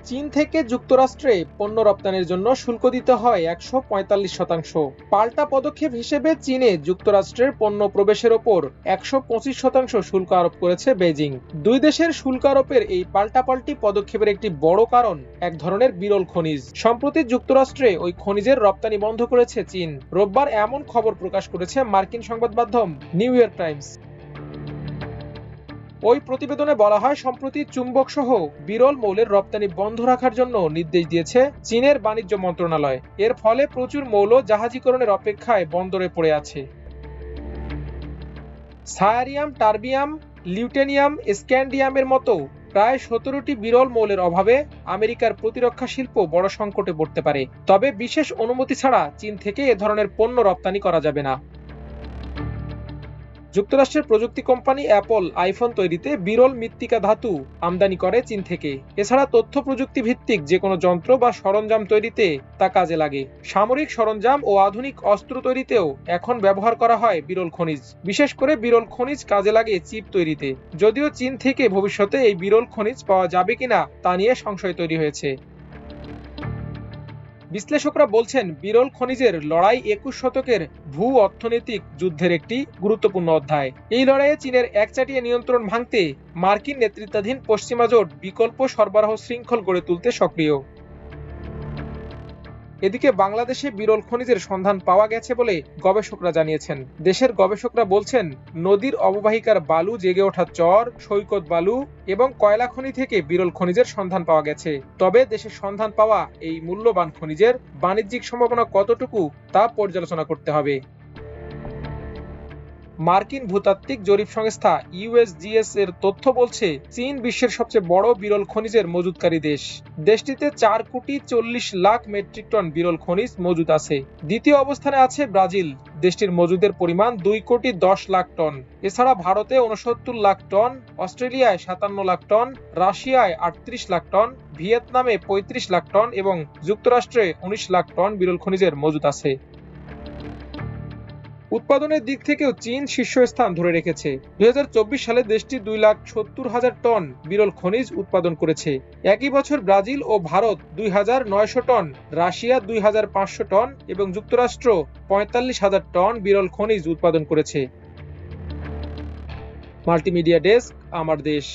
চীন থেকে যুক্তরাষ্ট্রে পণ্য রপ্তানির জন্য শুল্ক দিতে হয় ১৪৫%। পাল্টা পদক্ষেপ হিসেবে চীনে যুক্তরাষ্ট্রের পণ্য প্রবেশের ওপর ১২৫% শুল্ক আরোপ করেছে বেজিং। দুই দেশের শুল্ক আরোপের এই পাল্টাপাল্টি পদক্ষেপের একটি বড় কারণ এক ধরনের বিরল খনিজ। সম্প্রতি যুক্তরাষ্ট্রে ওই খনিজের রপ্তানি বন্ধ করেছে চীন। রোববার এমন খবর প্রকাশ করেছে মার্কিন সংবাদ মাধ্যম নিউ ইয়র্ক টাইমস। ওই প্রতিবেদনে বলা হয়, সম্প্রতি চুম্বক সহ বিরল মৌলের রপ্তানি বন্ধ রাখার জন্য নির্দেশ দিয়েছে চীনের বাণিজ্য মন্ত্রণালয়। এর ফলে প্রচুর মৌল জাহাজীকরণের অপেক্ষায় বন্দরে পড়ে আছে। সায়ারিয়াম, টারবিয়াম, লিউটেনিয়াম, স্ক্যান্ডিয়ামের মতো প্রায় ১৭টি বিরল মৌলের অভাবে আমেরিকার প্রতিরক্ষা শিল্প বড় সংকটে পড়তে পারে। তবে বিশেষ অনুমতি ছাড়া চীন থেকে এ ধরনের পণ্য রপ্তানি করা যাবে না। যুক্তরাষ্ট্রের প্রযুক্তি কোম্পানি অ্যাপল আইফোন তৈরিতে বিরল মৃত্তিকা ধাতু আমদানি করে চীন থেকে। এছাড়া তথ্য প্রযুক্তি ভিত্তিক যে কোনো যন্ত্র বা সরঞ্জাম তৈরিতে তা কাজে লাগে। সামরিক সরঞ্জাম ও আধুনিক অস্ত্র তৈরিতেও এখন ব্যবহার করা হয় বিরল খনিজ। বিশেষ করে বিরল খনিজ কাজে লাগে চিপ তৈরিতে। যদিও চীন থেকে ভবিষ্যতে এই বিরল খনিজ পাওয়া যাবে কিনা তা নিয়ে সংশয় তৈরি হয়েছে। বিশ্লেষকরা বলছেন, বিরল খনিজের লড়াই ২১ শতকের ভূ অর্থনৈতিক যুদ্ধের একটি গুরুত্বপূর্ণ অধ্যায়। এই লড়াইয়ে চীনের একচাটিয়া নিয়ন্ত্রণ ভাঙতে মার্কিন নেতৃত্বাধীন পশ্চিমা জোট বিকল্প সরবরাহ শৃঙ্খল গড়ে তুলতে সক্রিয়। এদিকে বাংলাদেশে বিরল খনিজের সন্ধান পাওয়া গেছে বলে গবেষকরা জানিয়েছেন। দেশের গবেষকরা বলছেন, নদীর অববাহিকার বালু, জেগে ওঠা চর, সৈকত বালু এবং কয়লা খনি থেকে বিরল খনিজের সন্ধান পাওয়া গেছে। তবে দেশের সন্ধান পাওয়া এই মূল্যবান খনিজের বাণিজ্যিক সম্ভাবনা কতটুকু তা পর্যালোচনা করতে হবে। মার্কিন ভূতাত্ত্বিক জরিপ সংস্থা ইউএসজিএস এর তথ্য বলছে, চীন বিশ্বের সবচেয়ে বড় বিরল খনিজের মজুতকারী দেশ। দেশটিতে ৪,৪০,০০,০০০ মেট্রিক টন বিরল খনিজ মজুদ আছে। দ্বিতীয় অবস্থানে আছে ব্রাজিল। দেশটির মজুদের পরিমাণ ২,১০,০০,০০০ টন। এছাড়া ভারতে ৬৯,০০,০০০ টন, অস্ট্রেলিয়ায় ৫৭,০০,০০০ টন, রাশিয়ায় ৩৮,০০,০০০ টন, ভিয়েতনামে ৩৫,০০,০০০ টন এবং যুক্তরাষ্ট্রে ১৯,০০,০০০ টন বিরল খনিজের মজুদ আছে। উৎপাদনের দিক থেকেও চীন শীর্ষস্থান ধরে রেখেছে। ২০২৪ সালে দেশটি ২,৭০,০০০ টন বিরল খনিজ উৎপাদন করেছে। একই বছর ব্রাজিল ও ভারত ২,৯০০ টন, রাশিয়া ২,৫০০ টন এবং যুক্তরাষ্ট্র ৪৫,০০০ টন বিরল খনিজ উৎপাদন করেছে। মাল্টিমিডিয়া ডেস্ক, আমার দেশ।